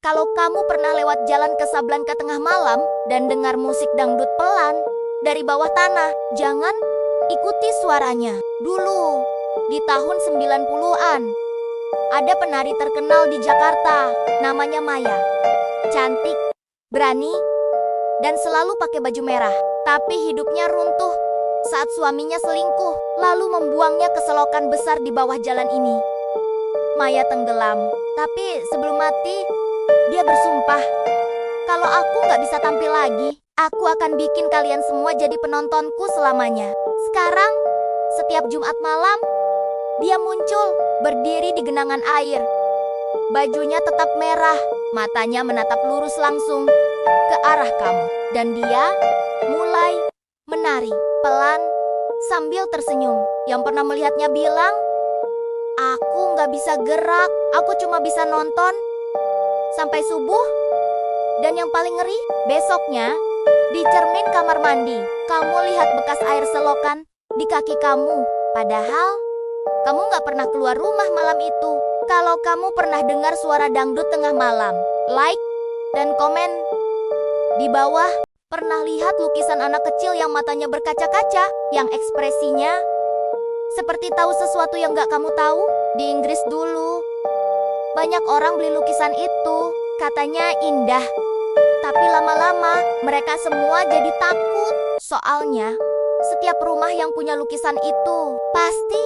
Kalau kamu pernah lewat jalan Casablanca tengah malam dan dengar musik dangdut pelan dari bawah tanah, jangan ikuti suaranya. Dulu, di tahun 90-an, ada penari terkenal di Jakarta, namanya Maya. Cantik, berani, dan selalu pakai baju merah. Tapi hidupnya runtuh saat suaminya selingkuh, lalu membuangnya ke selokan besar di bawah jalan ini. Maya tenggelam, tapi sebelum mati, dia bersumpah, kalau aku gak bisa tampil lagi, aku akan bikin kalian semua jadi penontonku selamanya. Sekarang, setiap Jumat malam, dia muncul, berdiri di genangan air. Bajunya tetap merah, matanya menatap lurus langsung ke arah kamu. Dan dia mulai menari, pelan, sambil tersenyum. Yang pernah melihatnya bilang, aku gak bisa gerak, aku cuma bisa nonton sampai subuh. Dan yang paling ngeri, besoknya, di cermin kamar mandi, kamu lihat bekas air selokan di kaki kamu. Padahal, kamu gak pernah keluar rumah malam itu. Kalau kamu pernah dengar suara dangdut tengah malam, like dan komen di bawah. Pernah lihat lukisan anak kecil yang matanya berkaca-kaca, yang ekspresinya seperti tahu sesuatu yang gak kamu tahu? Di Inggris dulu, banyak orang beli lukisan itu, katanya indah. Tapi lama-lama, mereka semua jadi takut. Soalnya, setiap rumah yang punya lukisan itu pasti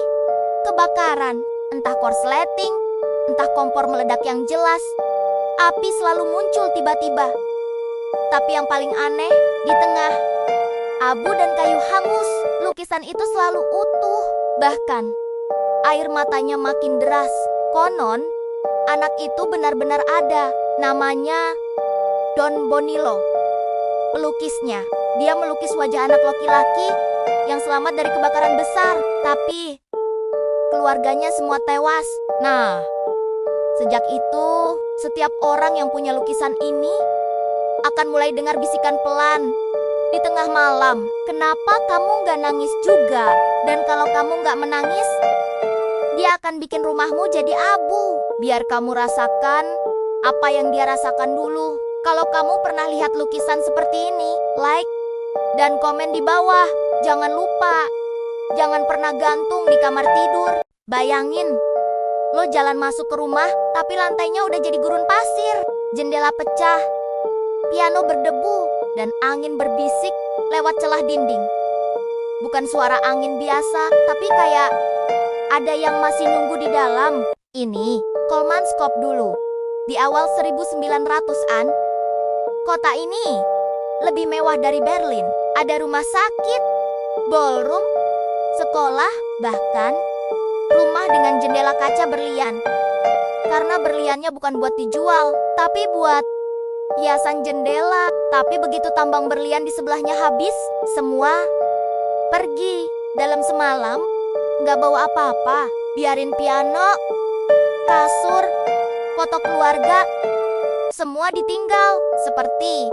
kebakaran. Entah korsleting, entah kompor meledak yang jelas. Api selalu muncul tiba-tiba. Tapi yang paling aneh, di tengah abu dan kayu hangus, lukisan itu selalu utuh. Bahkan, air matanya makin deras. Konon, anak itu benar-benar ada. Namanya Don Bonillo. Pelukisnya, dia melukis wajah anak laki-laki yang selamat dari kebakaran besar. Tapi, keluarganya semua tewas. Nah, sejak itu, setiap orang yang punya lukisan ini akan mulai dengar bisikan pelan di tengah malam. Kenapa kamu gak nangis juga? Dan kalau kamu gak menangis, dia akan bikin rumahmu jadi abu. Biar kamu rasakan apa yang dia rasakan dulu. Kalau kamu pernah lihat lukisan seperti ini, like dan komen di bawah. Jangan lupa, jangan pernah gantung di kamar tidur. Bayangin, lo jalan masuk ke rumah, tapi lantainya udah jadi gurun pasir. Jendela pecah, piano berdebu, dan angin berbisik lewat celah dinding. Bukan suara angin biasa, tapi kayak ada yang masih nunggu di dalam. Ini Kolmanskop dulu. Di awal 1900-an, kota ini lebih mewah dari Berlin. Ada rumah sakit, ballroom, sekolah, bahkan rumah dengan jendela kaca berlian. Karena berliannya bukan buat dijual, tapi buat hiasan jendela. Tapi begitu tambang berlian di sebelahnya habis, semua pergi. Dalam semalam, gak bawa apa-apa. Biarin piano, kasur, foto keluarga, semua ditinggal. Seperti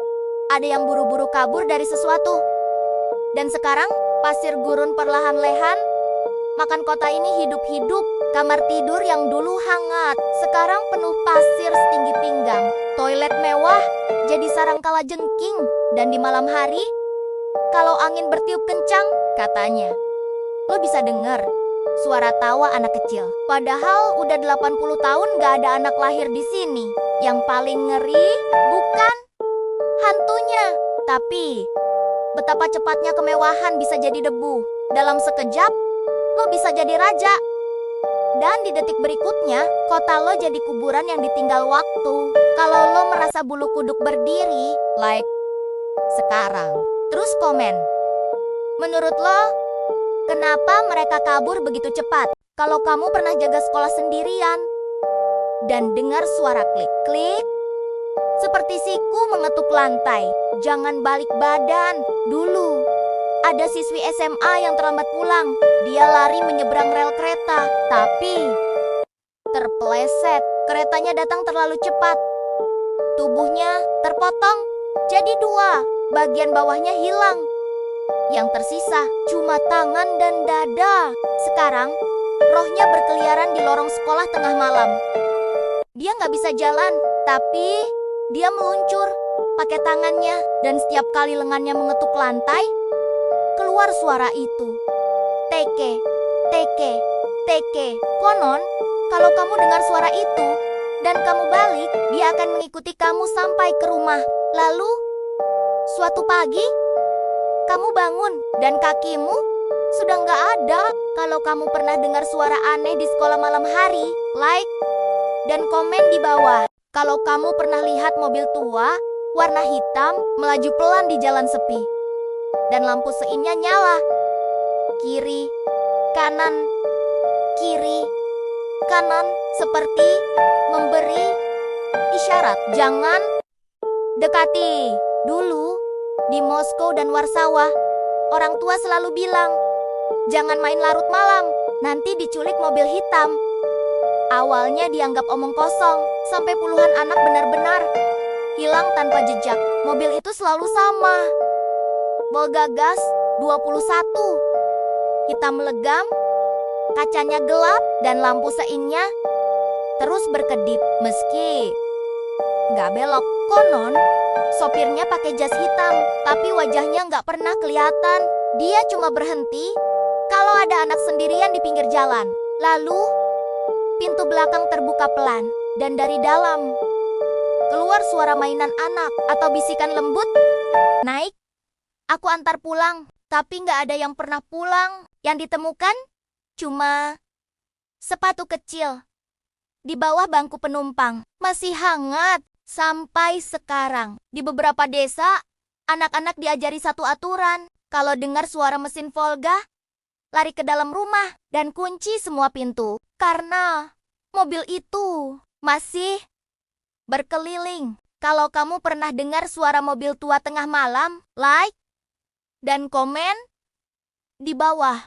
ada yang buru-buru kabur dari sesuatu. Dan sekarang, pasir gurun perlahan-lahan makan kota ini hidup-hidup. Kamar tidur yang dulu hangat, sekarang penuh pasir setinggi pinggang. Toilet mewah jadi sarang kalajengking. Dan di malam hari, kalau angin bertiup kencang, katanya, lo bisa dengar suara tawa anak kecil. Padahal udah 80 tahun gak ada anak lahir di sini. Yang paling ngeri bukan hantunya, tapi betapa cepatnya kemewahan bisa jadi debu. Dalam sekejap, lo bisa jadi raja. Dan di detik berikutnya, kota lo jadi kuburan yang ditinggal waktu. Kalau lo merasa bulu kuduk berdiri, like sekarang. Terus komen, menurut lo, kenapa mereka kabur begitu cepat? Kalau kamu pernah jaga sekolah sendirian dan dengar suara klik-klik, seperti siku mengetuk lantai, jangan balik badan. Dulu, ada siswi SMA yang terlambat pulang. Dia lari menyeberang rel kereta, tapi terpeleset. Keretanya datang terlalu cepat. Tubuhnya terpotong jadi dua, bagian bawahnya hilang. Yang tersisa cuma tangan dan dada. Sekarang, rohnya berkeliaran di lorong sekolah tengah malam. Dia nggak bisa jalan, tapi dia meluncur pakai tangannya, dan setiap kali lengannya mengetuk lantai, keluar suara itu. Teke, teke, teke. Konon, kalau kamu dengar suara itu, dan kamu balik, dia akan mengikuti kamu sampai ke rumah. Lalu, suatu pagi, kamu bangun, dan kakimu sudah nggak ada. Kalau kamu pernah dengar suara aneh di sekolah malam hari, like dan komen di bawah. Kalau kamu pernah lihat mobil tua, warna hitam, melaju pelan di jalan sepi, dan lampu seinnya nyala. Kiri, kanan, kiri, kanan, seperti memberi isyarat. Jangan dekati. Dulu, di Moskow dan Warsawa, orang tua selalu bilang, jangan main larut malam, nanti diculik mobil hitam. Awalnya dianggap omong kosong, sampai puluhan anak benar-benar hilang tanpa jejak. Mobil itu selalu sama. Volga Gas 21. Hitam legam, kacanya gelap, dan lampu seinnya terus berkedip meski nggak belok. Konon, sopirnya pakai jas hitam, tapi wajahnya nggak pernah kelihatan. Dia cuma berhenti kalau ada anak sendirian di pinggir jalan. Lalu, pintu belakang terbuka pelan, dan dari dalam keluar suara mainan anak atau bisikan lembut. Naik, aku antar pulang, tapi nggak ada yang pernah pulang. Yang ditemukan cuma sepatu kecil di bawah bangku penumpang, masih hangat sampai sekarang. Di beberapa desa, anak-anak diajari satu aturan. Kalau dengar suara mesin Volga, lari ke dalam rumah dan kunci semua pintu. Karena mobil itu masih berkeliling. Kalau kamu pernah dengar suara mobil tua tengah malam, like dan komen di bawah.